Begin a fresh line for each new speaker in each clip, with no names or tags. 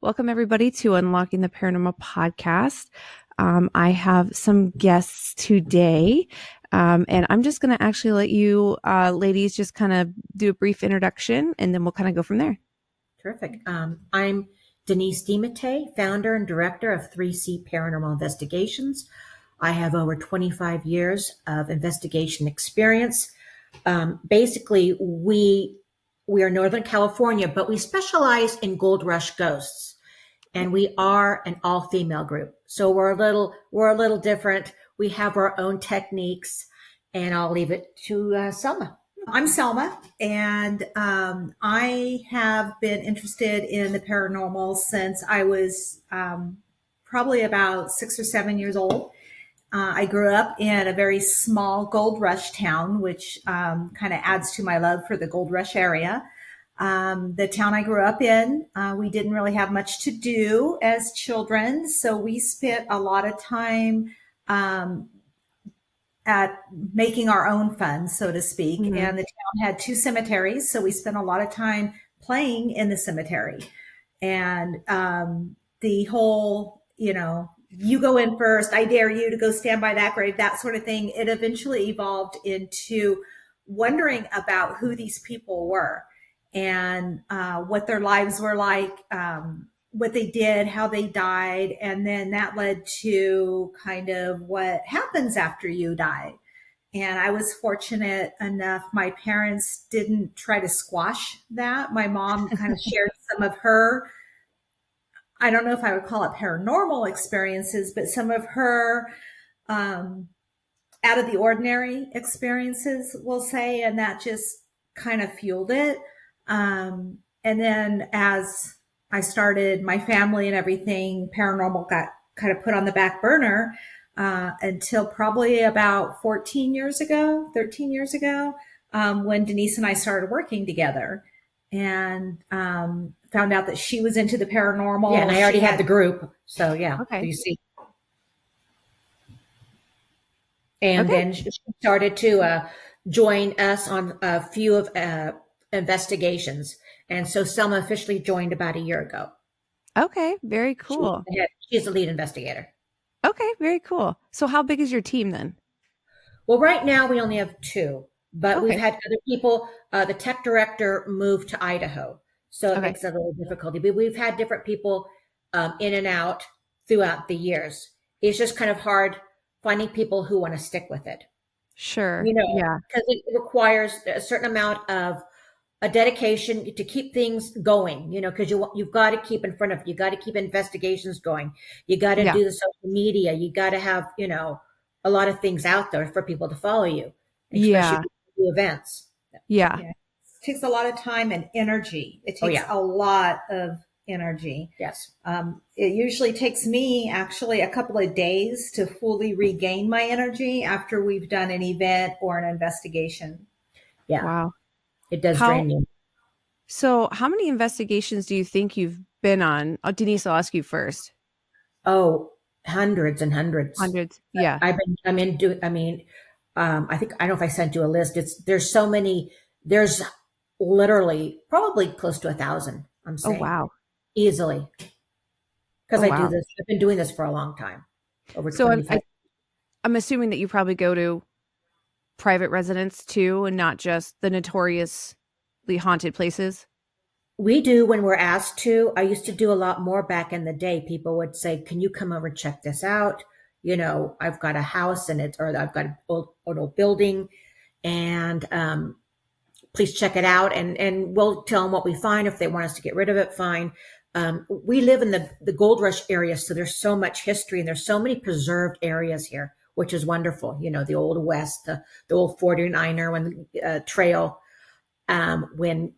Welcome, everybody, to Unlocking the Paranormal podcast. I have some guests today, and I'm just going to actually let you ladies just kind of do a brief introduction, and then we'll kind of go from there.
Terrific. I'm Denise DiMattei, founder and director of 3C Paranormal Investigations. I have over 25 years of investigation experience. Basically, we are Northern California, but we specialize in gold rush ghosts, and we are an all-female group. So we're a little different. We have our own techniques, and I'll leave it to Selma.
I'm Selma, and I have been interested in the paranormal since I was probably about 6 or 7 years old. I grew up in a very small gold rush town, which kind of adds to my love for the gold rush area. The town I grew up in, we didn't really have much to do as children, so we spent a lot of time at making our own fun, so to speak. Mm-hmm. And the town had 2 cemeteries, so we spent a lot of time playing in the cemetery. And the whole, you go in first, I dare you to go stand by that grave, that sort of thing. It eventually evolved into wondering about who these people were and what their lives were like, what they did, how they died. And then that led to kind of what happens after you die. And I was fortunate enough, my parents didn't try to squash that. My mom kind of shared some of her, I don't know if I would call it paranormal experiences, but some of her out of the ordinary experiences, we'll say, and that just kind of fueled it. And then as I started my family and everything, paranormal got kind of put on the back burner until probably about 13 years ago, when Denise and I started working together and found out that she was into the paranormal.
Yeah, and I already had the group. So, yeah,
okay.
You see. And then she started to join us on a few of investigations. And so Selma officially joined about a year ago.
Okay, very cool.
She's the lead investigator.
Okay, very cool. So how big is your team then?
Well, right now we only have 2, but we've had other people. The tech director moved to Idaho, so it makes it a little difficulty. But we've had different people in and out throughout the years. It's just kind of hard finding people who want to stick with it.
Sure.
Because it requires a certain amount of a dedication to keep things going, because you've got to keep in front of you got to keep investigations going. You got to do the social media. You got to have, a lot of things out there for people to follow you, especially events.
Yeah.
It takes a lot of time and energy. It takes a lot of energy.
Yes.
It usually takes me actually a couple of days to fully regain my energy after we've done an event or an investigation.
Yeah.
Wow.
It does drain you.
So how many investigations do you think you've been on? Oh, Denise, I'll ask you first.
Oh, hundreds and hundreds.
Hundreds. Yeah.
I think, I don't know if I sent you a list. There's so many, there's literally probably close to 1,000. I'm saying.
Oh, wow.
Easily. Because I do this. I've been doing this for a long time. Over 25.
I'm assuming that you probably go to private residence too, and not just the notoriously haunted places?
We do when we're asked to. I used to do a lot more back in the day. People would say, can you come over and check this out? I've got a house and I've got an old building and please check it out. And we'll tell them what we find. If they want us to get rid of it, fine. We live in the Gold Rush area. So there's so much history and there's so many preserved areas here, which is wonderful. The Old West, the old 49er, when the trail, when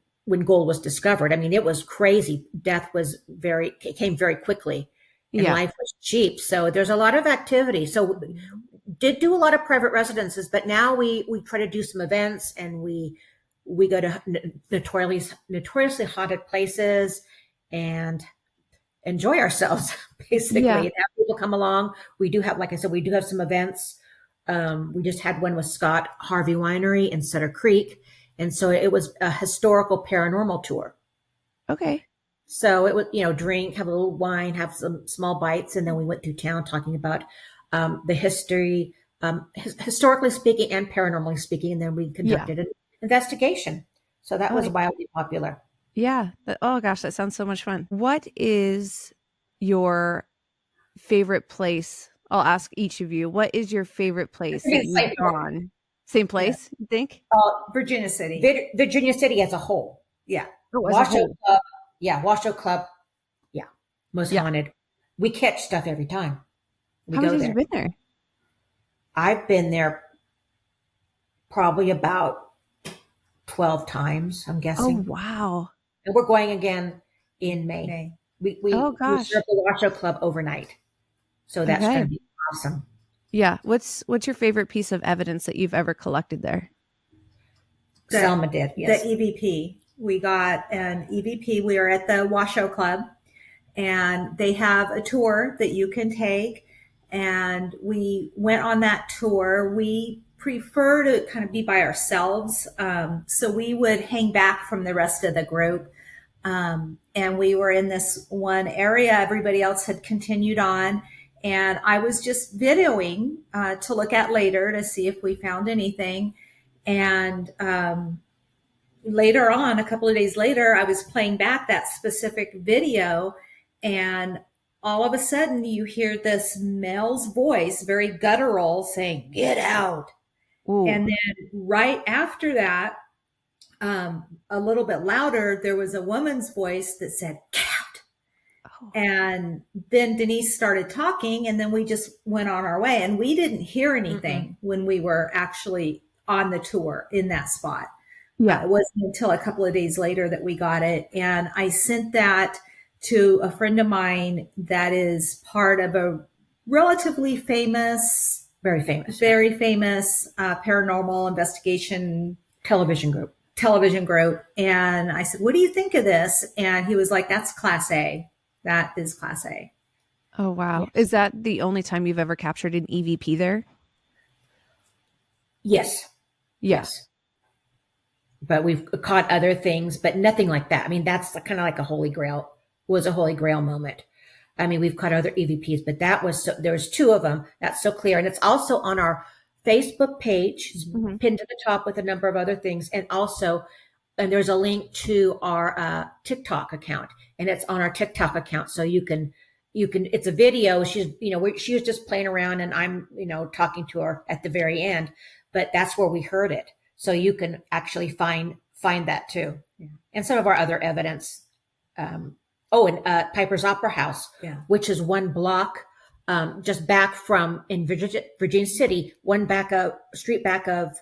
gold was discovered. I mean, it was crazy. Death came very quickly and life was cheap. So there's a lot of activity. So did do a lot of private residences, but now we try to do some events and we go to notoriously haunted places and enjoy ourselves basically and have people come along. We do have, like I said, we do have some events. We just had one with Scott Harvey Winery in Sutter Creek. And so it was a historical paranormal tour.
Okay.
So it was, drink, have a little wine, have some small bites, and then we went through town talking about the history, historically speaking and paranormally speaking, and then we
Yeah.
conducted an investigation. So that was
Oh,
wildly popular.
yeah. Oh gosh, that sounds so much fun. What is your favorite place? I'll ask each of you. What is your favorite place that you've
St. Louis.
gone? Same
Yeah.
place, you think?
Virginia City.
Virginia City as a whole.
Yeah.
Oh, as a
Washoe
whole.
Club. Yeah, Washoe Club. Yeah, most
Yeah.
haunted. We catch stuff every time we
How many
go
times have
there.
you been there?
I've been there probably about 12 times, I'm
Oh,
guessing.
wow.
And we're going again in May.
May.
Oh,
We
gosh.
serve the Washoe Club overnight. So that's
Okay.
going to be awesome.
Yeah. What's your favorite piece of evidence that you've ever collected there?
Selma did, yes.
The EVP. We got an EVP. We are at the Washoe Club, and they have a tour that you can take. And we went on that tour. We prefer to kind of be by ourselves. So we would hang back from the rest of the group. And we were in this one area. Everybody else had continued on. And I was just videoing to look at later to see if we found anything. And later on, a couple of days later, I was playing back that specific video, and all of a sudden you hear this male's voice, very guttural, saying, "Get out."
Ooh.
And then right after that, a little bit louder, there was a woman's voice that said, "Get out."
Oh.
And then Denise started talking, and then we just went on our way. And we didn't hear anything when we were actually on the tour in that spot.
Yeah.
It wasn't until a couple of days later that we got it. And I sent that to a friend of mine that is part of a relatively famous,
Very famous.
paranormal investigation
Television group.
And I said, "What do you think of this?" And he was like, "That's Class A. That is Class A."
Oh, wow.
Yes.
Is that the only time you've ever captured an EVP there?
Yes.
Yeah.
Yes. But we've caught other things, but nothing like that. I mean, that's kind of like a holy grail, was a holy grail moment. I mean, we've caught other EVPs, but that was, there was two of them. That's so clear. And it's also on our Facebook page, pinned to the top with a number of other things. And also, and there's a link to our TikTok account, and it's on our TikTok account. So you can, it's a video. She's, she was just playing around, and I'm, talking to her at the very end, but that's where we heard it. So you can actually find that too.
Yeah.
And some of our other evidence. And Piper's Opera House, which is one block just back from in Virginia City, street back of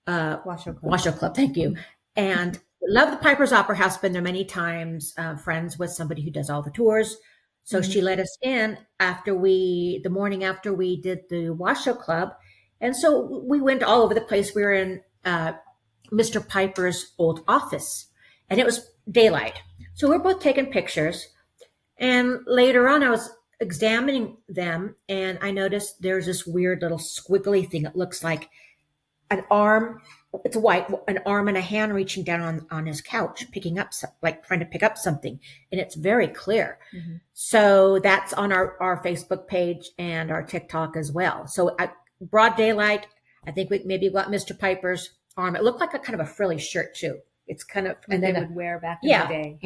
Washoe Club. Thank you. And love the Piper's Opera House. Been there many times. Friends with somebody who does all the tours. So she let us in the morning after we did the Washoe Club. And so we went all over the place. We were in Mr. Piper's old office, and it was daylight. So we're both taking pictures. And later on, I was examining them, and I noticed there's this weird little squiggly thing. It looks like an arm. It's white, an arm and a hand reaching down on his couch, picking up, like trying to pick up something. And it's very clear. Mm-hmm. So that's on our Facebook page and our TikTok as well. So broad daylight, I think we maybe got Mr. Piper's arm. It looked like a kind of a frilly shirt too. It's kind of,
and they would wear back in the day.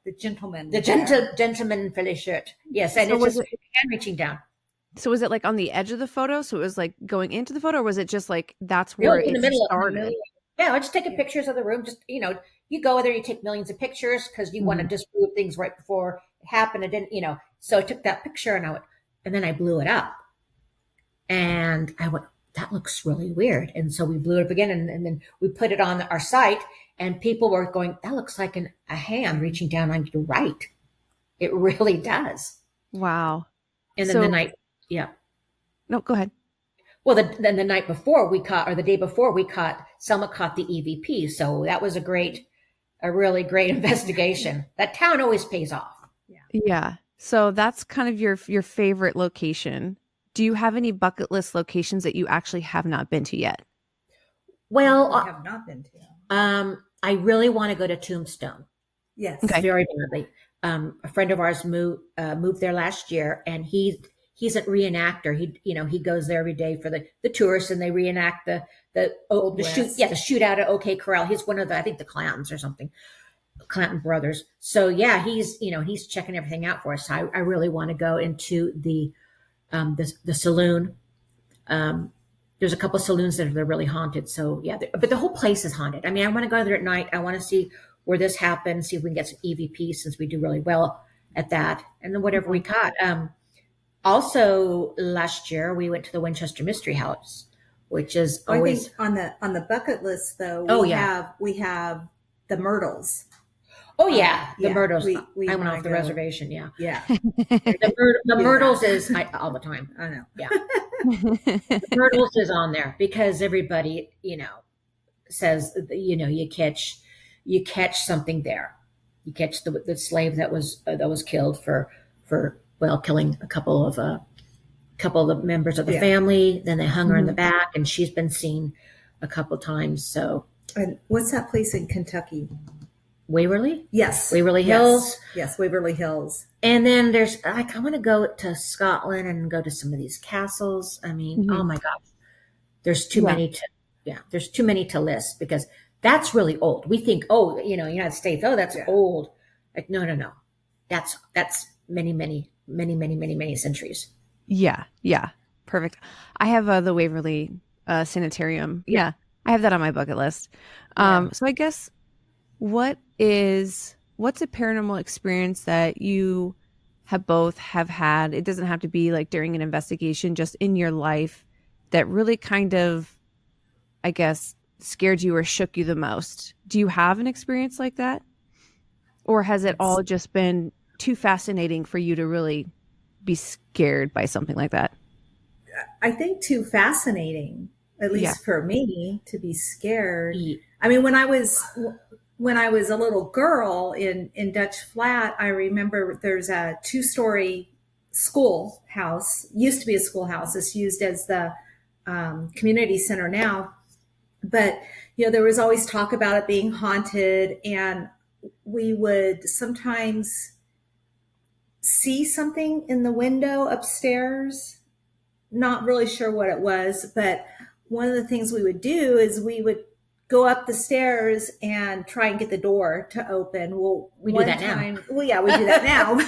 The
gentleman frilly shirt. Yes. And so it's just hand reaching down.
So was it like on the edge of the photo? So it was like going into the photo, or was it just like that's where it started?
Yeah, I just taking pictures of the room. Just, you go there, you take millions of pictures because you want to disprove things right before it happened. It didn't, so I took that picture and then I blew it up. And I went, that looks really weird. And so we blew it up again, and then we put it on our site, and people were going, that looks like a hand reaching down on your right. It really does.
Wow.
And then the night,
No, go ahead.
Well, then the night before the day before Selma caught the EVP. So that was a really great investigation. That town always pays off.
Yeah. So that's kind of your favorite location. Do you have any bucket list locations that you actually have not been to yet?
Well,
I have not been to.
I really want to go to Tombstone.
Yes.
Okay. Very badly. a friend of ours moved there last year, and he's a reenactor. He goes there every day for the tourists, and they reenact the shootout at OK Corral. He's one of I think the Clantons or something, Clanton brothers. So yeah, he's checking everything out for us. So I really want to go into the saloon. There's a couple of saloons that are really haunted. So yeah, but the whole place is haunted. I mean, I want to go there at night. I want to see where this happened, see if we can get some EVPs since we do really well at that. And then whatever we caught. Also last year we went to the Winchester Mystery House, which is always
I think on the bucket list though. We have the Myrtles.
Oh yeah, the Myrtles. I went off the reservation. Yeah. The Myrtles is all the time.
I know.
Yeah. The Myrtles is on there because everybody, says, you catch something there. You catch the slave that was killed for killing a couple of the members of the family. Then they hung her in the back, and she's been seen a couple times. So,
and what's that place in Kentucky?
Waverly?
Yes.
Waverly Hills?
Yes, Waverly Hills.
And then there's I want to go to Scotland and go to some of these castles. I mean, oh my gosh. There's too many there's too many to list because that's really old. We think, United States, that's old. Like, no. That's many centuries.
Yeah. Perfect. I have the Waverly Sanitarium. Yeah. I have that on my bucket list. So I guess what's a paranormal experience that you have had? It doesn't have to be like during an investigation, just in your life that really kind of, I guess, scared you or shook you the most. Do you have an experience like that? Or has it all just been too fascinating for you to really be scared by something like that?
I think too fascinating, at least for me, to be scared. I mean, when I was a little girl in Dutch Flat, I remember there's a 2-story schoolhouse, used to be a schoolhouse. It's used as the community center now. But, there was always talk about it being haunted, and we would sometimes see something in the window upstairs. Not really sure what it was, but one of the things we would do is we would go up the stairs and try and get the door to open. Well,
we do that now.
Well, yeah, we do that now.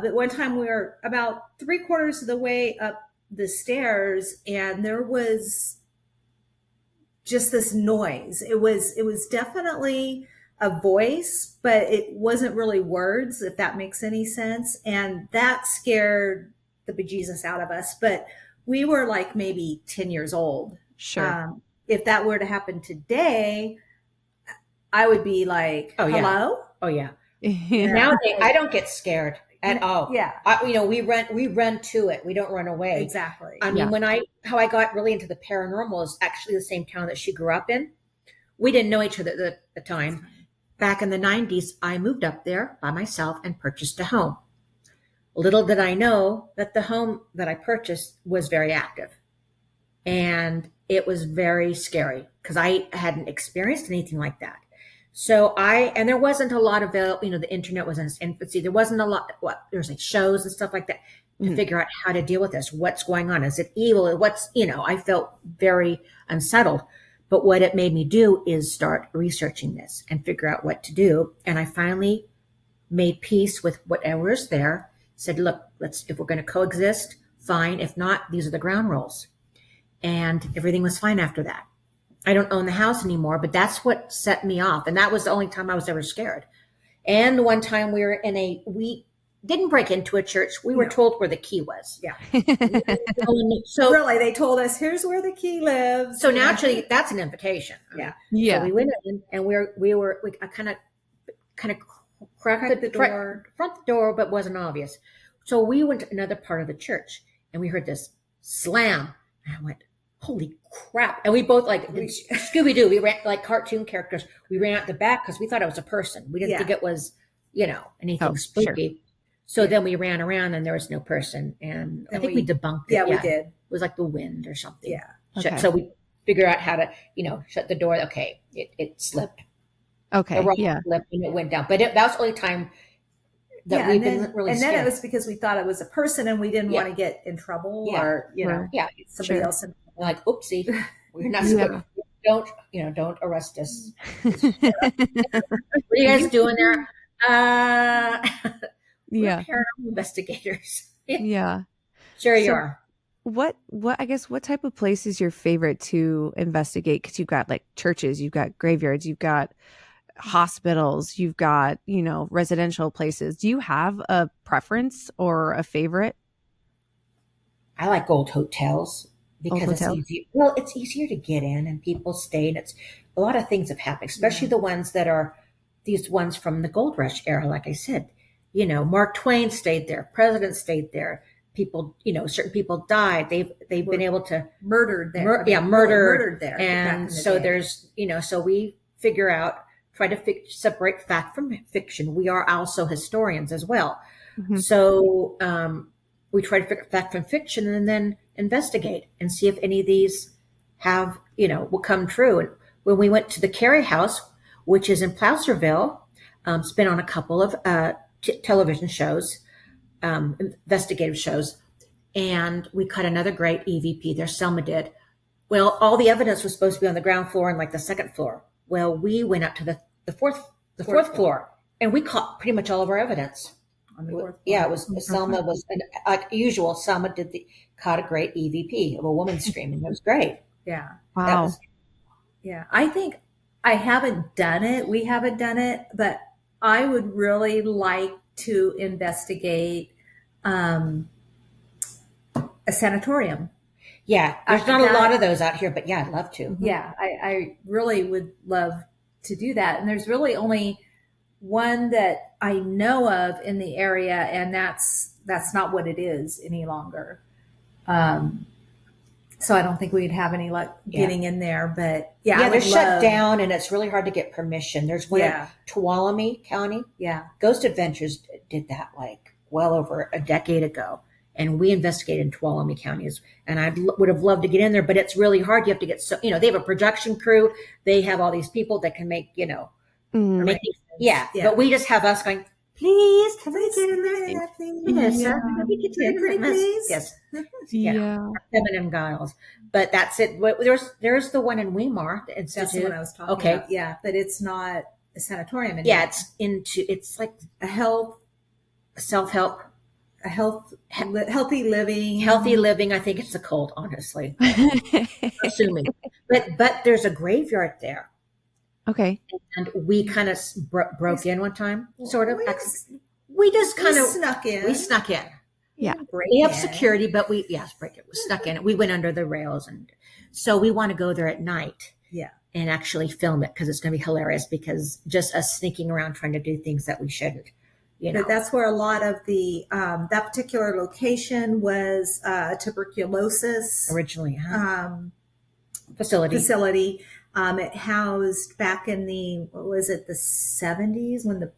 But one time we were about 3/4 of the way up the stairs, and there was just this noise. It was definitely a voice, but it wasn't really words, if that makes any sense. And that scared the bejesus out of us. But we were like maybe 10 years old.
Sure.
If that were to happen today, I would be like, hello?
Oh, yeah. Nowadays, I don't get scared at all.
Yeah.
We run to it. We don't run away.
Exactly.
I mean, how I got really into the paranormal is actually the same town that she grew up in. We didn't know each other at the time. Back in the 90s, I moved up there by myself and purchased a home. Little did I know that the home that I purchased was very active. And it was very scary because I hadn't experienced anything like that. So and there wasn't a lot of, the internet was in its infancy. There wasn't a lot, there's like shows and stuff like that to figure out how to deal with this. What's going on? Is it evil? I felt very unsettled. But what it made me do is start researching this and figure out what to do. And I finally made peace with whatever is there, said, look, if we're going to coexist, fine. If not, these are the ground rules. And everything was fine after that. I don't own the house anymore, but that's what set me off. And that was the only time I was ever scared. And one time we didn't break into a church. We were told where the key was.
Yeah.
So
really, they told us, here's where the key lives.
So naturally, that's an invitation.
Yeah.
So we went in and I kind of cracked the front door, but wasn't obvious. So we went to another part of the church and we heard this slam. And I went, holy crap. And we both Scooby-Doo. We ran like cartoon characters. We ran out the back because we thought it was a person. We didn't think it was, anything spooky. Sure. So then we ran around and there was no person. And I think we debunked it.
Yeah, we did.
It was like the wind or something.
Yeah.
Okay. So we figured out how to, shut the door. Okay. It slipped. The
Okay.
rock
Yeah.
flipped and it went down. But that was the only time that
Yeah,
we've been really
and then it
scared.
was because we thought it was a person and we didn't
Yeah,
want to get in trouble
yeah,
or,
Sure.
yeah.
somebody
Sure.
else in trouble.
Like, oopsie, we're not supposed.
Yeah.
Don't arrest us. What are you guys
You
doing there? We're
Yeah.
paranormal investigators.
Yeah.
Sure you
So
are.
what I guess what type of place is your favorite to investigate? Because you've got like churches, you've got graveyards, you've got hospitals, you've got, residential places. Do you have a preference or a favorite?
I like old hotels
Old
because it's
hotels?
easy. Well, it's easier to get in and people stay, and it's a lot of things have happened, especially
Yeah.
the ones that are these ones from the gold rush era. Like I said, Mark Twain stayed there, presidents stayed there, people, certain people died. They've been able to
Murdered there.
murdered,
murdered there. back in
and
the
so
day.
there's so we figure out try to separate fact from fiction. We are also historians as well.
Mhm.
So we try to figure fact from fiction and then investigate and see if any of these have, will come true. And when we went to the Carey House, which is in Placerville, it's been on a couple of television shows, investigative shows, and we caught another great EVP there. Selma did. Well, all the evidence was supposed to be on the ground floor and like the second floor. Well, we went up to the fourth floor, and we caught pretty much all of our evidence.
On the fourth
Yeah,
floor.
it was Selma was like usual. Selma caught a great EVP of a woman screaming. It was great.
Yeah.
That
Wow.
was
Yeah. I think I haven't done it. We haven't done it, but I would really like to investigate a sanatorium.
yeah. There's
After
not a
that-
lot of those out here, but yeah, I'd love to.
Yeah, I really would love to do that. And there's really only one that I know of in the area, and that's not what it is any longer. So I don't think we'd have any luck getting in there. But yeah,
Yeah,
I
they're
would
shut
love-
down, and it's really hard to get permission. There's one
Yeah.
in Tuolumne County.
Yeah,
Ghost Adventures did that like well over a decade ago, and we investigated in Tuolumne counties. And I would have loved to get in there, but it's really hard. You have to get they have a production crew. They have all these people that can make
Mm.
make
Yeah.
But we just have us going. Please, can we get in there?
Yeah, please.
Yes,
Yeah.
can we get in
Pretty
there?
please?
Yes,
Yeah.
feminine guiles. But that's it. There's the one in Weimar, the
That's the
institute.
one I was talking
Okay.
about. Yeah, but it's not a sanatorium anymore.
Yeah, it's like
a
self-help,
healthy living.
healthy living. I think it's a cult, honestly. Assuming, but there's a graveyard there,
Okay.
and we kind of broke in one time, sort of.
We
We just kind of
snuck in.
we snuck in.
Yeah.
Break
We have
in.
security, but we break it. We snuck in. We went under the rails, and so we want to go there at night.
Yeah.
And actually film it because it's going to be hilarious. Because just us sneaking around trying to do things that we shouldn't,
But that's where a lot of the that particular location was tuberculosis
originally
um,
facility.
It housed back in the the 70s when the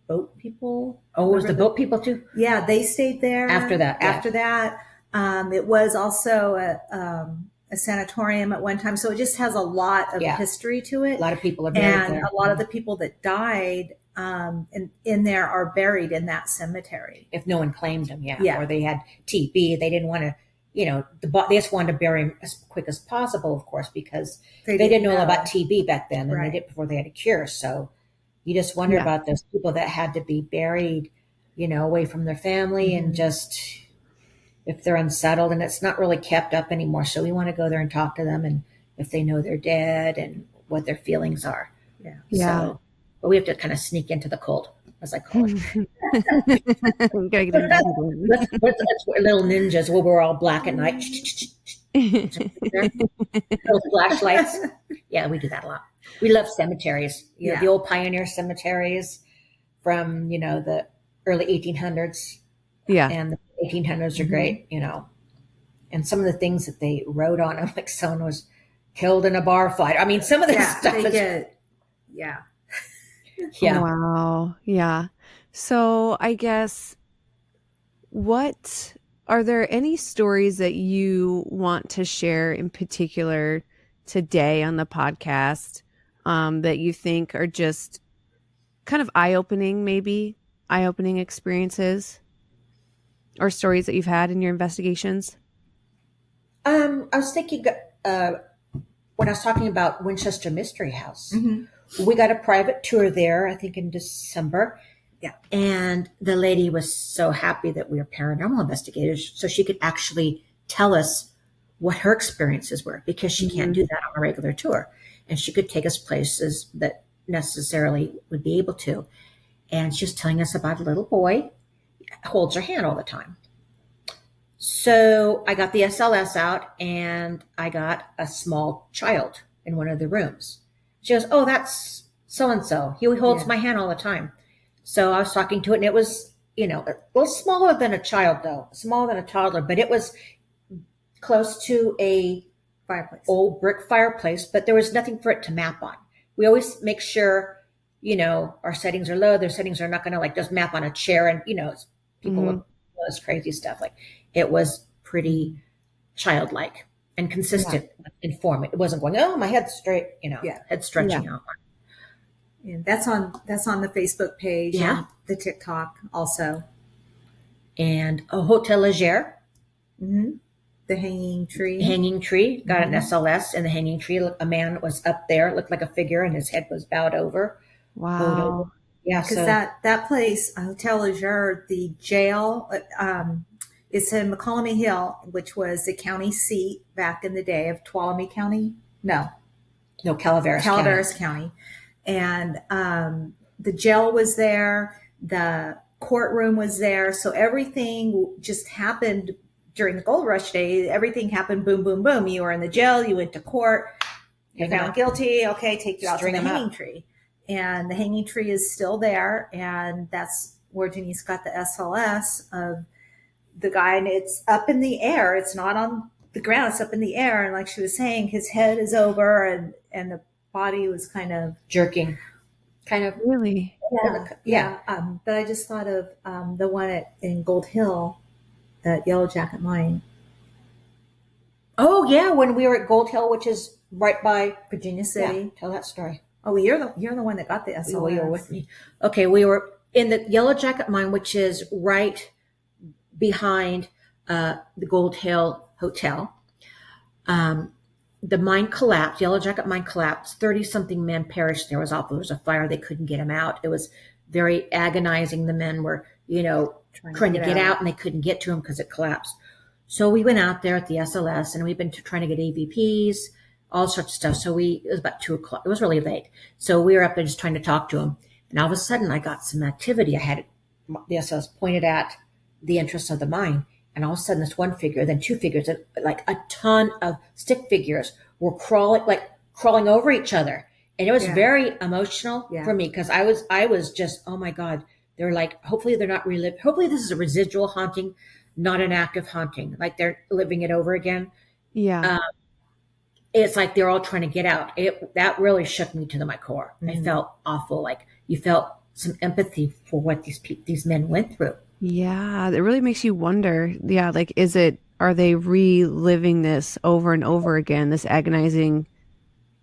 boat people.
Oh, was the
remember
boat people too?
Yeah, they stayed there
After that, yeah.
After that, it was also a sanatorium at one time, so it just has a lot of
Yeah.
history to it.
A lot of people are buried
And
there.
a lot of the people that died in there are buried in that cemetery.
If no one claimed them,
Yeah.
or they had TB, they didn't want to. They just wanted to bury them as quick as possible, of course, because they didn't know about TB back then, and
Right.
they did before they had a cure. So you just wonder
Yeah.
about those people that had to be buried, away from their family, and just if they're unsettled, and it's not really kept up anymore. So we want to go there and talk to them, and if they know they're dead and what their feelings are.
Yeah.
Yeah.
So, but we have to kind of sneak into the cult, as I call it.
Gotta get in
Let's we're little ninjas where we're all black at night. Those flashlights. Yeah, we do that a lot. We love cemeteries.
Yeah.
The old pioneer cemeteries from, the early 1800s.
Yeah.
And the 1800s are great, And some of the things that they wrote on them, like someone was killed in a bar fight. I mean, some of this
Yeah,
stuff
they
is,
get, yeah.
yeah.
Wow. Yeah. So I guess are there any stories that you want to share in particular today on the podcast? that you think are just kind of eye-opening experiences or stories that you've had in your investigations?
I was thinking when I was talking about Winchester Mystery House, we got a private tour there, I think in December.
Yeah.
And the lady was so happy that we were paranormal investigators, so she could actually tell us what her experiences were, because she can't do that on a regular tour. And she could take us places that necessarily would be able to. And she was telling us about a little boy who holds her hand all the time. So I got the SLS out and I got a small child in one of the rooms. She goes, "Oh, that's so-and-so. He holds my hand all the time." So I was talking to it, and it was, a little smaller than a child, though, smaller than a toddler, but it was close to a
Fireplace.
old brick fireplace, but there was nothing for it to map on. We always make sure, our settings are low. Their settings are not going to like just map on a chair, and, people look this crazy stuff. Like, it was pretty childlike and consistent in form. It wasn't going, "Oh, my head's straight," head stretching out.
And that's on the Facebook page.
Yeah.
And the TikTok also.
And a Hotel Legere.
The hanging tree.
Hanging tree. Got an SLS in the hanging tree. A man was up there, looked like a figure, and his head was bowed over.
Wow.
Yeah.
Because that place, Hotel Legere, the jail, it's in McCollum Hill, which was the county seat back in the day of Tuolumne County. No,
Calaveras
County. And the jail was there. The courtroom was there. So everything just happened during the gold rush day. Everything happened boom, boom, boom. You were in the jail. You went to court. You found guilty. Okay, take you out to the hanging tree. And the hanging tree is still there. And that's where Denise got the SLS of the guy. And it's up in the air. It's not on the ground. It's up in the air. And like she was saying, his head is over and the body was kind of
jerking. Kind of.
Really?
Yeah. But I just thought of the one in Gold Hill, that Yellow Jacket Mine.
Oh, yeah. When we were at Gold Hill, which is right by
Virginia City.
Yeah, tell that story.
Oh, you're the one that got the SLS.
Well, you were with me. Okay, we were in the Yellow Jacket Mine, which is right behind the Gold Hill Hotel. The mine collapsed. Yellow Jacket Mine collapsed. 30-something men perished. There was a fire. They couldn't get them out. It was very agonizing. The men were, trying to get out, and they couldn't get to them because it collapsed. So we went out there at the SLS, and we've been trying to get EVPs, all sorts of stuff. So it was about 2:00. It was really late. So we were up there just trying to talk to them. And all of a sudden, I got some activity. I had the SLS pointed at the entrance of the mine. And all of a sudden, this one figure, then two figures, and like a ton of stick figures were crawling over each other. And it was very emotional for me, because I was just, oh my God. They're like, hopefully they're not reliving. Hopefully this is a residual haunting, not an active haunting. Like they're living it over again.
Yeah.
It's like they're all trying to get out. That really shook me to my core. I felt awful. Like you felt some empathy for what these men went through.
Yeah, it really makes you wonder. Yeah, like are they reliving this over and over again, this agonizing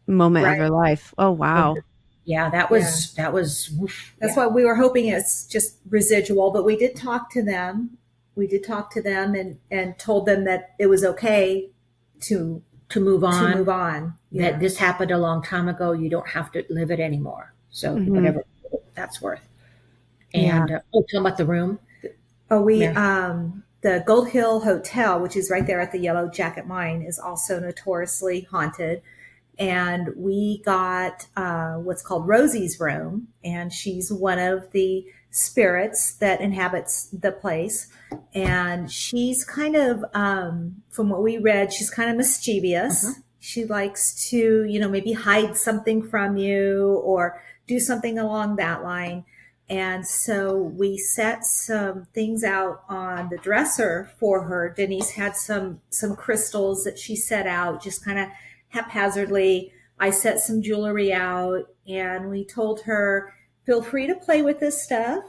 moment of their life? Oh, wow.
Yeah, that was
That's why we were hoping it's just residual, but we did talk to them. And told them that it was okay to move on.
That this happened a long time ago. You don't have to live it anymore. So whatever that's worth. And tell them about the room.
Oh, the Gold Hill Hotel, which is right there at the Yellow Jacket Mine, is also notoriously haunted. And we got what's called Rosie's room, and she's one of the spirits that inhabits the place. And she's kind of, from what we read, she's kind of mischievous. She likes to, maybe hide something from you or do something along that line. And so we set some things out on the dresser for her. Denise had some crystals that she set out, just kind of haphazardly. I set some jewelry out, and we told her, feel free to play with this stuff.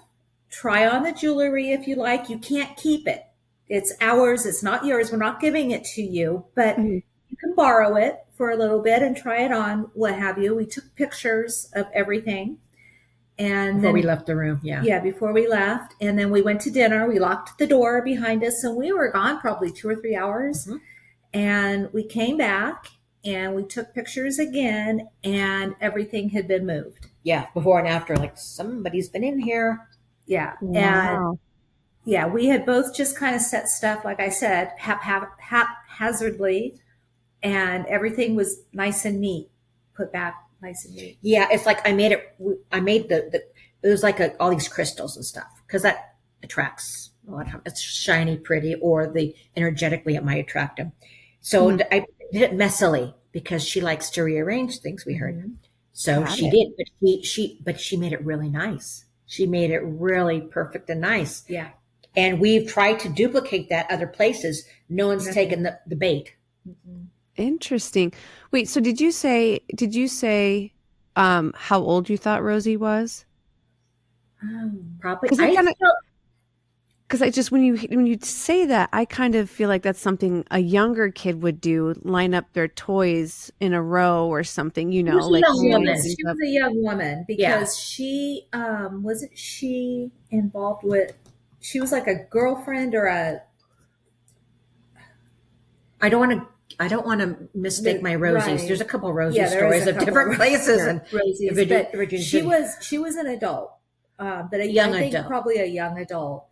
Try on the jewelry if you like. You can't keep it. It's ours. It's not yours. We're not giving it to you, but you can borrow it for a little bit and try it on, what have you. We took pictures of everything. And
before
then
we left the room. Yeah.
Yeah, before we left. And then we went to dinner. We locked the door behind us, and we were gone probably 2 or 3 hours.
Mm-hmm.
And we came back and we took pictures again, and everything had been moved.
Yeah. Before and after, like somebody's been in here.
Yeah.
Wow.
And yeah, we had both just kind of set stuff, like I said, haphazardly, and everything was nice and neat, put back nice and neat.
Yeah. It's like I made it was like all these crystals and stuff, because that attracts a lot of times. It's shiny, pretty, or energetically it might attract them. So I did it messily because she likes to rearrange things, we heard. So she did, but she made it really nice. She made it really perfect and nice.
Yeah.
And we've tried to duplicate that other places. No one's taken the bait.
Interesting. Wait, so did you say how old you thought Rosie was?
Probably.
Because I just when you say that, I kind of feel like that's something a younger kid would do, line up their toys in a row or something,
She was a young woman because she wasn't she involved with, she was like a girlfriend or a,
I don't want to mistake my Rosies. Right. There's a couple of Rosie stories of different places and
Rosies. But she was an adult, but I think probably a young adult.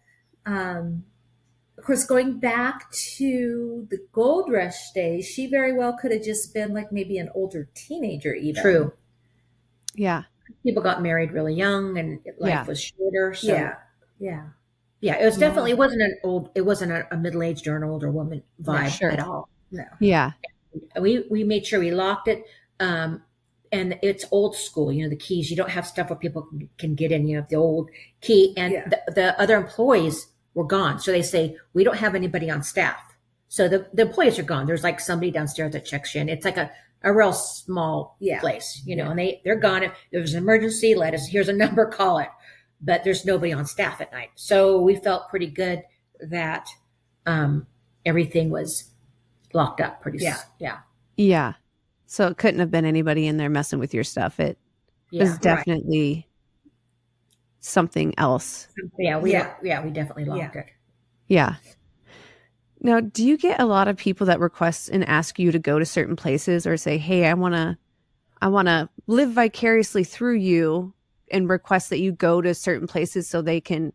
Of course, going back to the gold rush days, she very well could have just been like maybe an older teenager even.
True.
Yeah.
People got married really young and life was shorter. So.
Yeah.
Yeah. It was definitely, it wasn't a middle-aged or an older woman vibe at all.
No.
Yeah.
We made sure we locked it. And it's old school, the keys. You don't have stuff where people can get in, the old key. And the other employees were gone. So they say, we don't have anybody on staff. So the employees are gone. There's like somebody downstairs that checks you in. It's like a real small place, and they're gone. If there's an emergency, here's a number, call it. But there's nobody on staff at night. So we felt pretty good that everything was locked up pretty.
Yeah. So it couldn't have been anybody in there messing with your stuff. It was definitely something else.
Yeah, we definitely locked it.
Yeah. Now, do you get a lot of people that request and ask you to go to certain places or say, "Hey, I want to live vicariously through you," and request that you go to certain places so they can,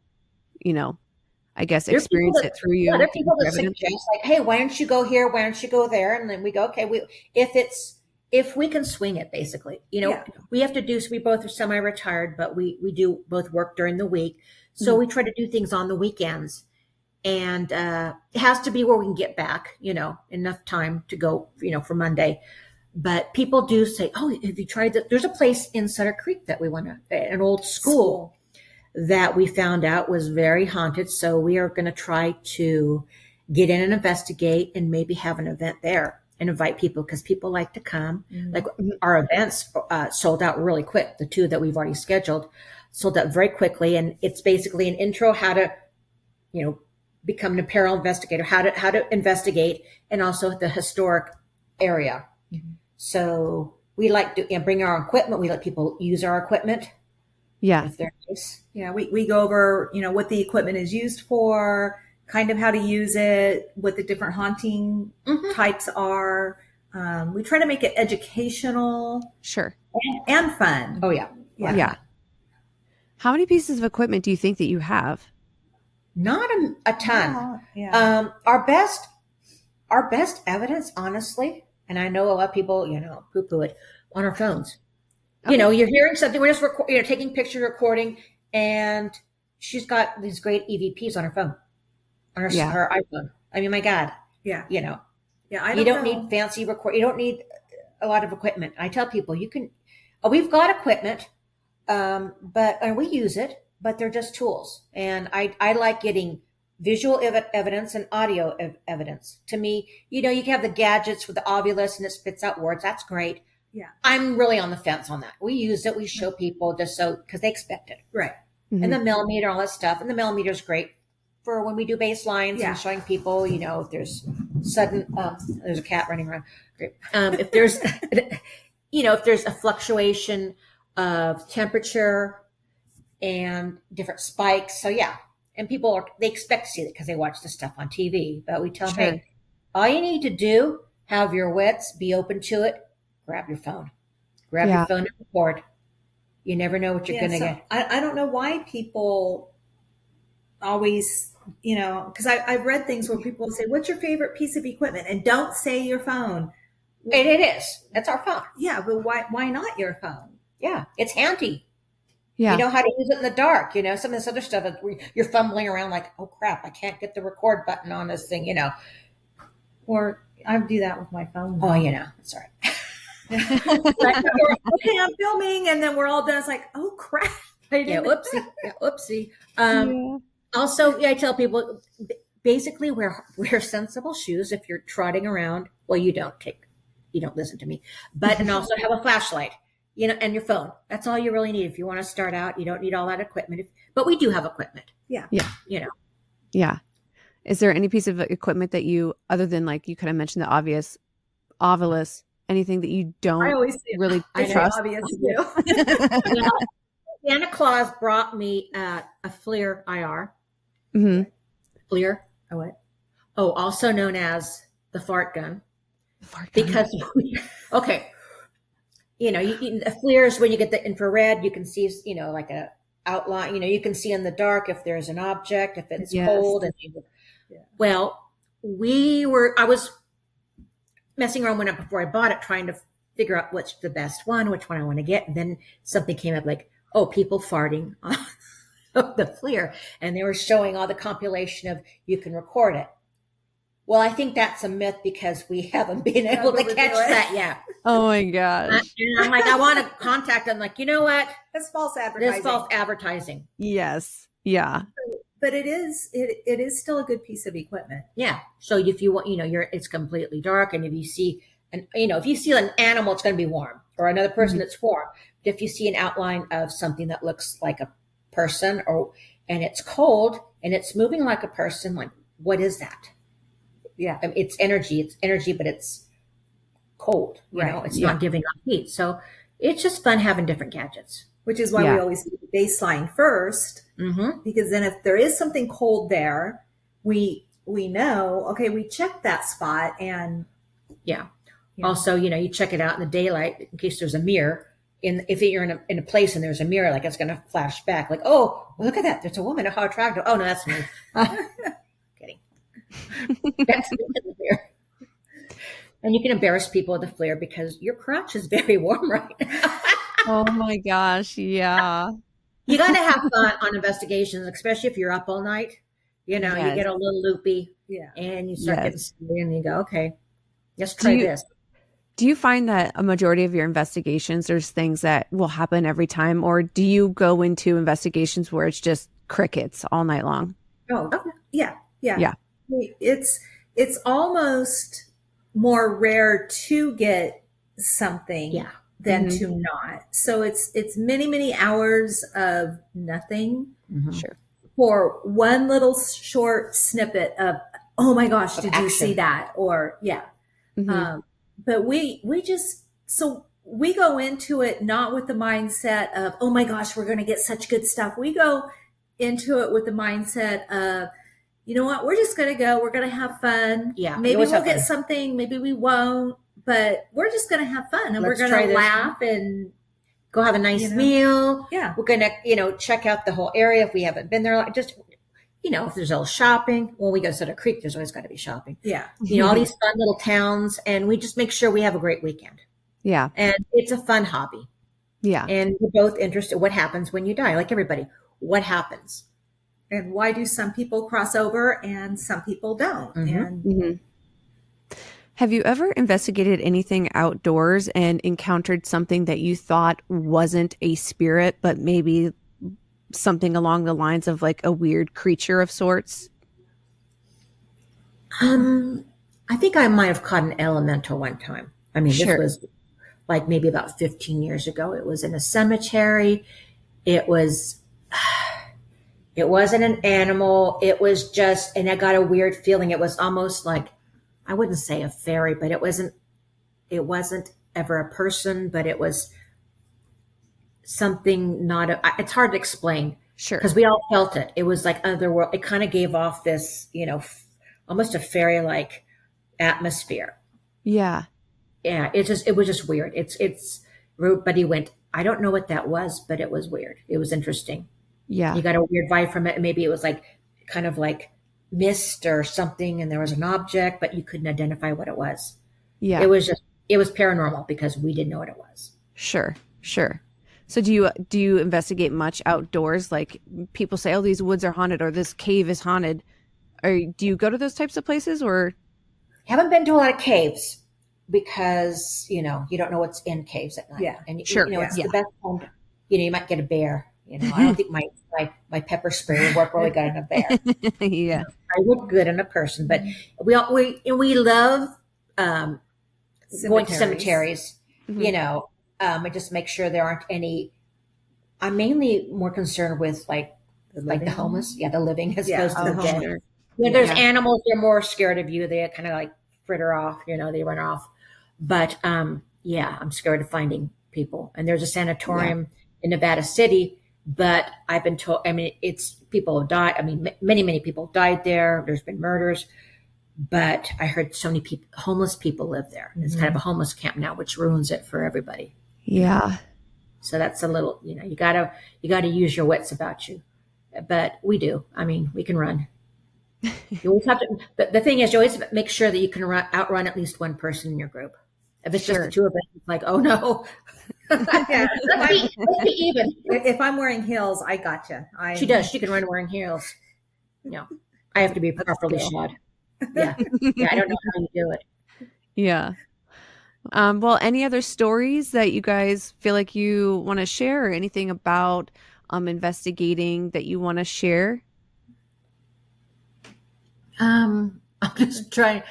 I guess experience it through you?
There are people that suggest like, "Hey, why don't you go here? Why don't you go there?" And then we go, "Okay, if we can swing it, basically, we have to do, so we both are semi-retired, but we do both work during the week. So we try to do things on the weekends, and it has to be where we can get back, enough time to go, for Monday. But people do say, "Oh, have you tried that?" There's a place in Sutter Creek that we want to, an old school that we found out was very haunted. So we are going to try to get in and investigate and maybe have an event there. And invite people, because people like to come. Like our events sold out really quick. The 2 that we've already scheduled sold out very quickly. And it's basically an intro how to, become an paranormal investigator, how to investigate, and also the historic area. So we like to bring our equipment. We let people use our equipment.
Yeah.
If they're nice.
Yeah. We go over, what the equipment is used for, kind of how to use it, what the different haunting types are. We try to make it educational.
Sure.
And fun.
Oh, yeah.
How many pieces of equipment do you think that you have?
Not a ton.
Yeah.
Our best evidence, honestly, and I know a lot of people, poo-poo it, on our phones. Okay. You're hearing something, we're just taking picture recording, and she's got these great EVPs on her phone. On her iPhone. I mean, my God.
Yeah.
You don't need fancy record. You don't need a lot of equipment. I tell people we've got equipment, and we use it, but they're just tools. And I like getting visual evidence and audio evidence. To me, you can have the gadgets with the Ovulus and it spits out words. That's great.
Yeah.
I'm really on the fence on that. We use it. We show people just because they expect it.
Right.
Mm-hmm. And the millimeter, all that stuff. And the millimeter is great for when we do baselines and showing people, if there's sudden, there's a cat running around. Great. If there's, if there's a fluctuation of temperature and different spikes. So yeah. And people they expect to see it because they watch the stuff on TV, but we tell them, hey, all you need to do, have your wits, be open to it, grab your phone. Grab your phone and record. You never know what you're going to get.
I don't know why people always, because I've read things where people say, what's your favorite piece of equipment? And don't say your phone.
And it is. That's our phone.
Yeah, but why not your phone?
Yeah, it's handy.
Yeah.
You know how to use it in the dark. Some of this other stuff, you're fumbling around like, oh, crap, I can't get the record button on this thing,
Or I do that with my phone.
Oh, it's all right.
Okay, I'm filming, and then we're all done. It's like, oh crap!
Oopsie. Also, I tell people basically wear sensible shoes if you're trotting around. Well, you don't listen to me, and also have a flashlight, and your phone. That's all you really need if you want to start out. You don't need all that equipment, but we do have equipment.
Yeah.
Yeah. Is there any piece of equipment that you, other than like you kind of mentioned the obvious, Ovilus, anything that you don't really trust?
Santa Claus brought me a FLIR IR.
Mm-hmm.
FLIR.
Oh, what?
Oh, also known as the fart gun. Because, a FLIR is when you get the infrared, you can see, like a outline, you can see in the dark if there's an object, if it's cold. Well, I was messing around before I bought it, trying to figure out which the best one, which one I want to get. And then something came up like, oh, people farting on the FLIR. And they were showing all the compilation of you can record it. Well, I think that's a myth because we haven't been able to catch that yet.
Oh my gosh.
And I'm like, I want to contact them. Like, you know what?
That's false advertising.
That's false advertising.
Yes. Yeah.
But it is still a good piece of equipment.
Yeah. So if you want, it's completely dark, and if you see an animal, it's going to be warm, or another person that's warm. But if you see an outline of something that looks like a person, and it's cold and it's moving like a person, like, what is that?
Yeah.
It's energy, but it's cold. It's not giving off heat. So it's just fun having different gadgets.
Which is why we always do the baseline first, because then if there is something cold there, we know, okay, we checked that spot, and
also, you check it out in the daylight in case there's a mirror. If you're in a place and there's a mirror, like it's going to flash back, like, oh, well, look at that, there's a woman, how attractive. Oh no, that's me. Kidding. That's me in the mirror. And you can embarrass people with the FLIR because your crotch is very warm right now.
Oh my gosh. Yeah.
You got to have fun on investigations, especially if you're up all night. You get a little loopy, and you start getting silly, and you go, okay, let's try this.
Do you find that a majority of your investigations, there's things that will happen every time, or do you go into investigations where it's just crickets all night long?
Oh, yeah. It's almost more rare to get something than to not. So it's many, many hours of nothing.
Sure.
For one little short snippet of, oh my gosh, did you see that? Or but we go into it not with the mindset of, oh my gosh, we're going to get such good stuff. We go into it with the mindset of, you know what, we're just going to go. We're going to have fun.
Yeah.
Maybe we'll get something. Maybe we won't. But we're just going to have fun, and we're going to laugh and
go have a nice meal.
Yeah.
We're going to, check out the whole area if we haven't been there. Just, if there's a little shopping, when we go to Sutter Creek, there's always got to be shopping.
Yeah.
All these fun little towns, and we just make sure we have a great weekend.
Yeah.
And it's a fun hobby.
Yeah.
And we're both interested. What happens when you die? Like everybody, what happens?
And why do some people cross over and some people don't? And
have you ever investigated anything outdoors and encountered something that you thought wasn't a spirit, but maybe something along the lines of like a weird creature of sorts?
I think I might have caught an elemental one time. I mean, this was like maybe about 15 years ago. It was in a cemetery. It wasn't an animal. It was just, and I got a weird feeling. It was almost like, I wouldn't say a fairy, but it wasn't ever a person, but it was something not a, it's hard to explain
Sure.
because we all felt it. It was like otherworld. It kind of gave off this, almost a fairy like atmosphere.
Yeah.
Yeah, it was just weird. But he went, I don't know what that was, but it was weird. It was interesting.
Yeah.
You got a weird vibe from it. Maybe it was like kind of like mist or something, and there was an object, but you couldn't identify what it was.
Yeah.
It was paranormal because we didn't know what it was.
Sure. Sure. So do you investigate much outdoors? Like people say, oh, these woods are haunted or this cave is haunted. Or do you go to those types of places or?
Haven't been to a lot of caves because, you don't know what's in caves at night.
Yeah.
And
Sure.
it's the best time, you might get a bear. I don't think my pepper spray would work really good on a bear.
Yeah.
I look good in a person, but we love going to cemeteries.
Mhm.
I just make sure there aren't any. I'm mainly more concerned with like the homeless, the living as opposed to the dead.
Sure.
There's
Yeah.
animals; they're more scared of you. They kind of like fritter off, they run off. But I'm scared of finding people. And there's a sanatorium in Nevada City. But I've been told, it's people have died. Many people died there. There's been murders. But I heard so many people, homeless people live there. It's kind of a homeless camp now, which ruins it for everybody.
Yeah.
So that's a little, you gotta use your wits about you. But we do. We can run. You always have to. The thing is, you always make sure that you can outrun at least one person in your group. If it's just the two of us, it's like, oh no.
Yeah.
Let's be even.
If I'm wearing heels, I gotcha.
She does. She can run wearing heels. No, I have to be properly shod. Yeah. I don't know how you do it.
Yeah. Well, any other stories that you guys feel like you want to share or anything about investigating that you want to share?
I'm just trying.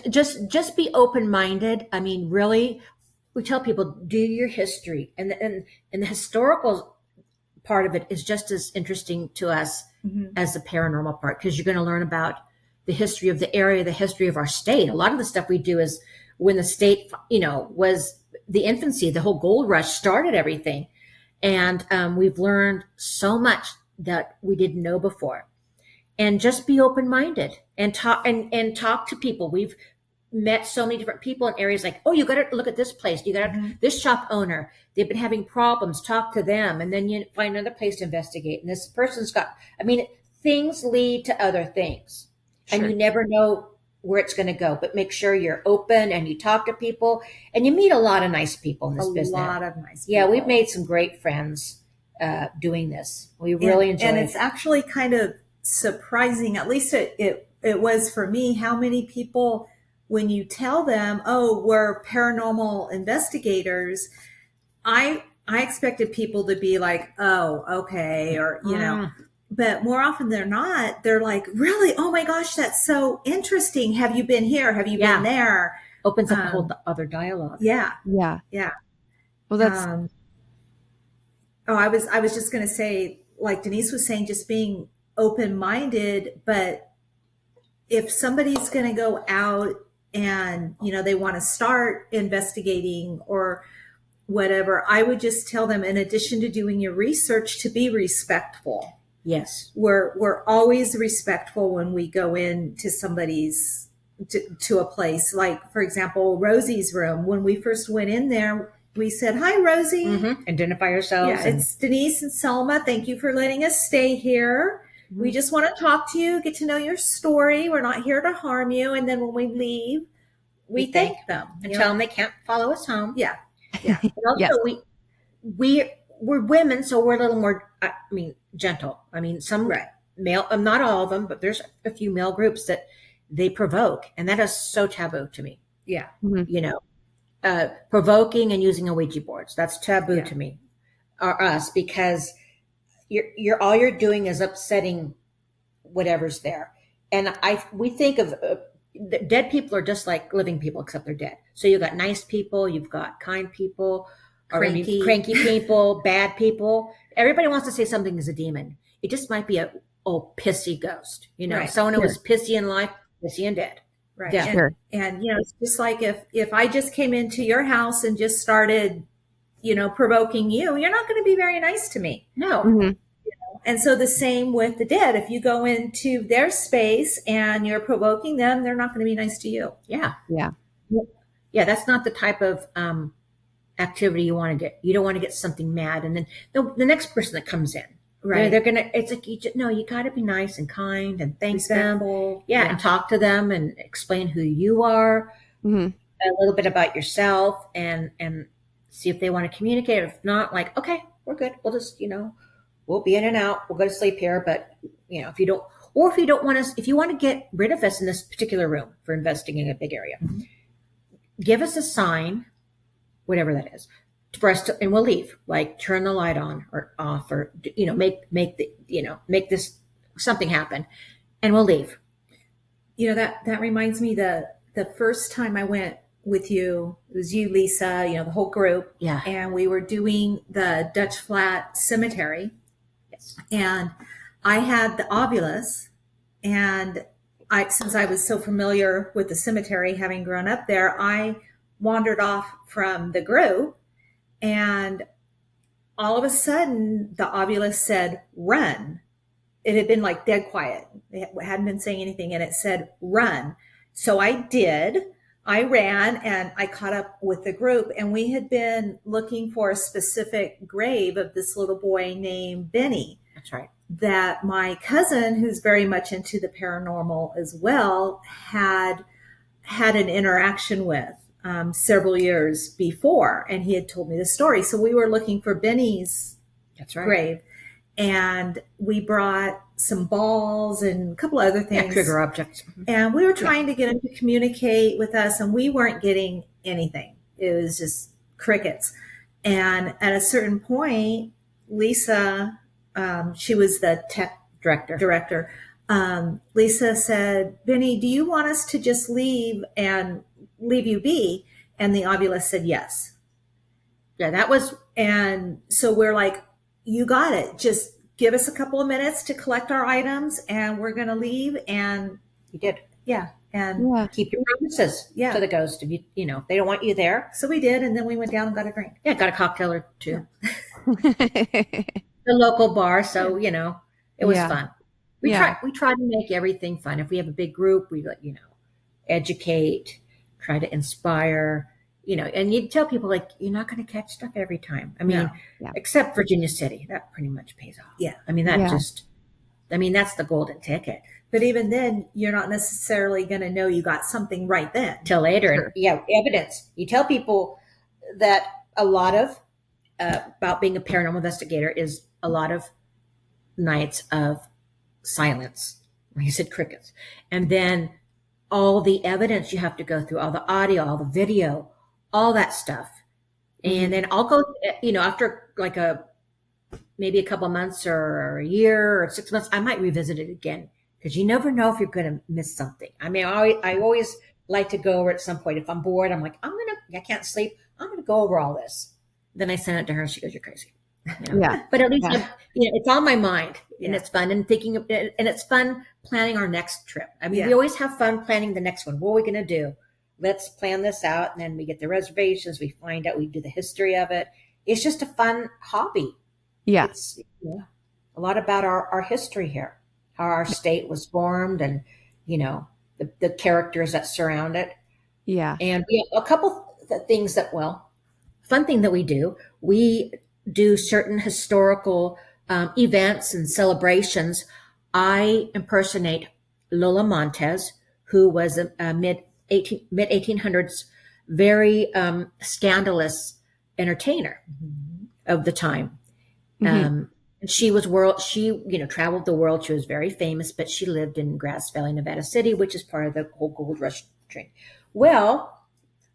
Just be open-minded. Really, we tell people do your history, and the historical part of it is just as interesting to us as the paranormal part because you're going to learn about the history of the area, the history of our state. A lot of the stuff we do is when the state, was the infancy, the whole gold rush started everything, and we've learned so much that we didn't know before. And just be open-minded and talk to people. We've met so many different people in areas like, oh, you got to look at this place. You got this shop owner. They've been having problems. Talk to them, and then you find another place to investigate. And this person's got. Things lead to other things, and you never know where it's going to go. But make sure you're open and you talk to people, and you meet a lot of nice people in this business. A lot of nice people. Yeah, we've made some great friends doing this. We really enjoy it, and
it's actually kind of surprising, at least it was for me, how many people, when you tell them, oh, we're paranormal investigators, I expected people to be like, oh, okay, or but more often than not, they're like, really, oh my gosh, that's so interesting. Have you been here? Have you been there?
Opens up a whole other dialogue.
Yeah.
Well, that's
I was just going to say, like Denise was saying, just being open-minded, but if somebody's going to go out and they want to start investigating or whatever, I would just tell them, in addition to doing your research, to be respectful.
Yes,
we're always respectful when we go into somebody's to a place. Like, for example, Rosie's room, when we first went in there, we said, hi, Rosie.
Identify yourselves.
Yeah, it's Denise and Selma. Thank you for letting us stay here. We just want to talk to you, get to know your story. We're not here to harm you. And then when we leave, we thank them
and tell them they can't follow us home.
Yeah.
And also, we're women, so we're a little more, gentle. Some male, not all of them, but there's a few male groups that they provoke, and that is so taboo to me.
Yeah.
Provoking and using a Ouija boards, that's taboo to me, or us, because you're all you're doing is upsetting whatever's there. And we think of dead people are just like living people, except they're dead. So you've got nice people, you've got kind people, cranky people, bad people. Everybody wants to say something is a demon. It just might be a pissy ghost. Someone who was pissy in life, pissy and dead.
Right.
Yeah.
Sure.
And, it's just like if I just came into your house and just started, provoking you, you're not going to be very nice to me.
No.
Mhm.
And so the same with the dead. If you go into their space and you're provoking them, they're not going to be nice to you.
Yeah.
Yeah.
Yeah. That's not the type of activity you want to get. You don't want to get something mad. And then the next person that comes in,
Right.
they're going to, it's like, you got to be nice and kind and thank them.
Respectful.
Yeah. And talk to them and explain who you are,
Mhm.
a little bit about yourself, and see if they want to communicate. If not, like, okay, we're good. We'll just, we'll be in and out. We'll go to sleep here. But, if you don't, or if you don't want us, if you want to get rid of us in this particular room for investigating a big area, give us a sign, whatever that is, for us to, and we'll leave. Like turn the light on or off, or make this something happen, and we'll leave.
That reminds me the first time I went with you, it was you, Lisa, the whole group.
Yeah.
And we were doing the Dutch Flat Cemetery.
Yes.
And I had the Ovilus, and since I was so familiar with the cemetery, having grown up there, I wandered off from the group, and all of a sudden the Ovilus said, run. It had been like dead quiet. It hadn't been saying anything, and it said, run. So I did. I ran and I caught up with the group, and we had been looking for a specific grave of this little boy named Benny.
That's right.
That my cousin, who's very much into the paranormal as well, had an interaction with several years before, and he had told me the story. So we were looking for Benny's grave, and we brought some balls and a couple other things.
Yeah, trigger objects.
And we were trying to get him to communicate with us, and we weren't getting anything. It was just crickets. And at a certain point, Lisa, she was the tech director. Lisa said, Benny, do you want us to just leave and leave you be? And the Ovilus said yes.
Yeah, that was.
And so we're like, you got it. Just give us a couple of minutes to collect our items, and we're going to leave. And
You did.
yeah. And
Keep your promises to the ghost. If if they don't want you there.
so we did. And then we went down and got a drink.
Yeah, got a cocktail or two. The local bar. So, it was fun. We try to make everything fun. If we have a big group, we educate, try to inspire, and you tell people, like, you're not going to catch stuff every time. I mean, except Virginia City, that pretty much pays off.
Yeah.
I mean, that's the golden ticket.
But even then, you're not necessarily going to know you got something right then.
Till later.
Sure.
And, evidence. You tell people that a lot of, about being a paranormal investigator is a lot of nights of silence. Like you said, crickets. And then all the evidence you have to go through, all the audio, all the video, all that stuff. And then I'll go, after like maybe a couple of months or a year or 6 months, I might revisit it again, because you never know if you're going to miss something. I mean, I always like to go over at some point. If I'm bored, I'm like, I can't sleep. I'm going to go over all this. Then I send it to her and she goes, you're crazy.
Yeah.
But at least, it's on my mind, and it's fun, and thinking of it, and it's fun planning our next trip. I mean, we always have fun planning the next one. What are we going to do? Let's plan this out. And then we get the reservations. We find out, we do the history of it. It's just a fun hobby.
Yeah.
It's a lot about our history here, how our state was formed, and, the characters that surround it.
Yeah.
And a couple things fun thing that we do certain historical events and celebrations. I impersonate Lola Montez, who was a mid 1800s very scandalous entertainer of the time. She was traveled the world. She was very famous, but she lived in Grass Valley, Nevada City, which is part of the whole gold rush train. Well,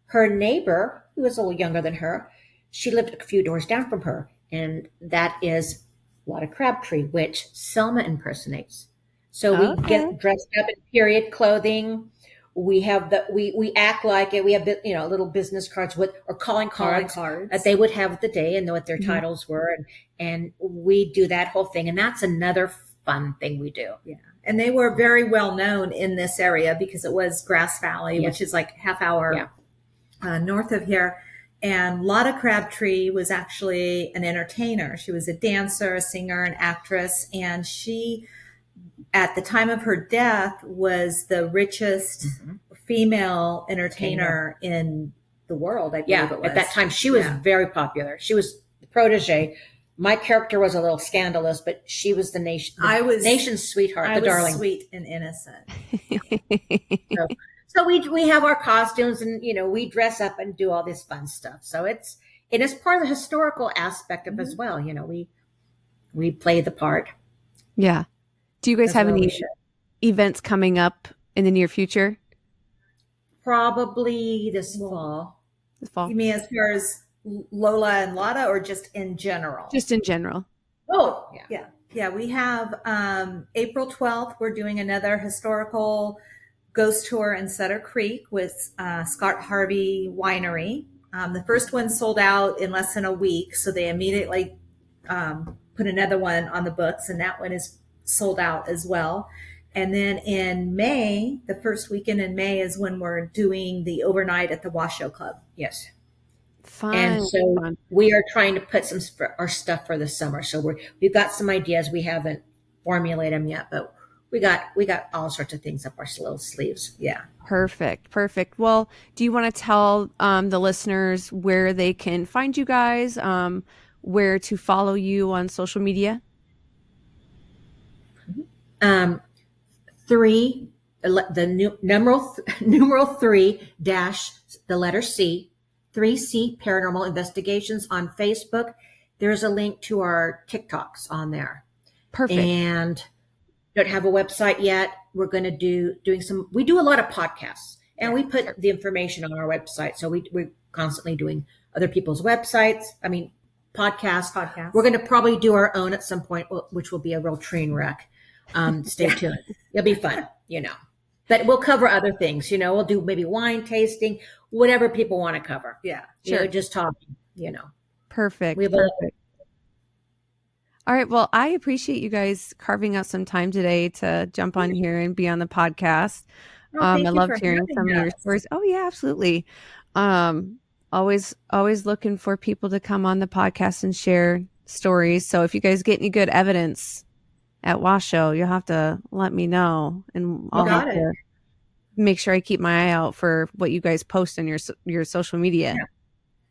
her neighbor, who was a little younger than her, she lived a few doors down from her, and that is Lotta Crabtree, which Selma impersonates. So we get dressed up in period clothing. We have we act like it. We have little business cards or calling cards that they would have the day and know what their titles were, and we do that whole thing, and that's another fun thing we do.
Yeah, And they were very well known in this area because it was Grass Valley,
Yes.
which is like half hour north of here. And Lotta Crabtree was actually an entertainer. She was a dancer, a singer, an actress. And she, at the time of her death, was the richest female entertainer in the world, I believe it was.
At that time, she was very popular. She was the protege. My character was a little scandalous, but she was the nation's sweetheart, the darling.
Sweet and innocent.
So we have our costumes, and we dress up and do all this fun stuff. So it's part of the historical aspect of as well. We play the part.
Yeah. Do you guys have any events coming up in the near future?
Probably this fall.
This fall.
You mean as far as Lola and Lotta, or just in general?
Just in general.
Oh,
yeah. We have April 12th. We're doing another historical ghost tour in Sutter Creek with Scott Harvey Winery. The first one sold out in less than a week, so they immediately put another one on the books, and that one is sold out as well. And then in May, the first weekend in May, is when we're doing the overnight at the Washoe Club.
Yes.
Fun.
And so we are trying to put our stuff for the summer. So we've got some ideas. We haven't formulated them yet, but we got all sorts of things up our little sleeves. Yeah.
Perfect. Well, do you want to tell the listeners where they can find you guys, where to follow you on social media?
3, the numeral 3 dash the letter C, 3C Paranormal Investigations on Facebook. There's a link to our TikToks on there.
Perfect.
And don't have a website yet. We're going to we do a lot of podcasts, and we put the information on our website. So we're constantly doing other people's websites. I mean, podcasts. We're going to probably do our own at some point, which will be a real train wreck. Stay tuned. It'll be fun, but we'll cover other things, we'll do maybe wine tasting, whatever people want to cover.
Yeah.
Sure. Just talking,
Perfect.
Perfect.
All right. Well, I appreciate you guys carving out some time today to jump on here and be on the podcast. I loved hearing some of your stories. Oh yeah, absolutely. Always looking for people to come on the podcast and share stories. So if you guys get any good evidence at Washoe, you'll have to let me know, and I'll have to make sure I keep my eye out for what you guys post on your social media.
Yeah.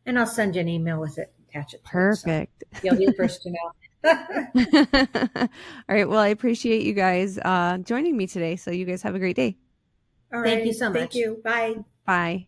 And I'll send you an email with it. Attach it.
Perfect.
You'll be the first to know.
All right. Well, I appreciate you guys joining me today. So you guys have a great day.
All right.
Thank you so much.
Thank you. Bye.
Bye.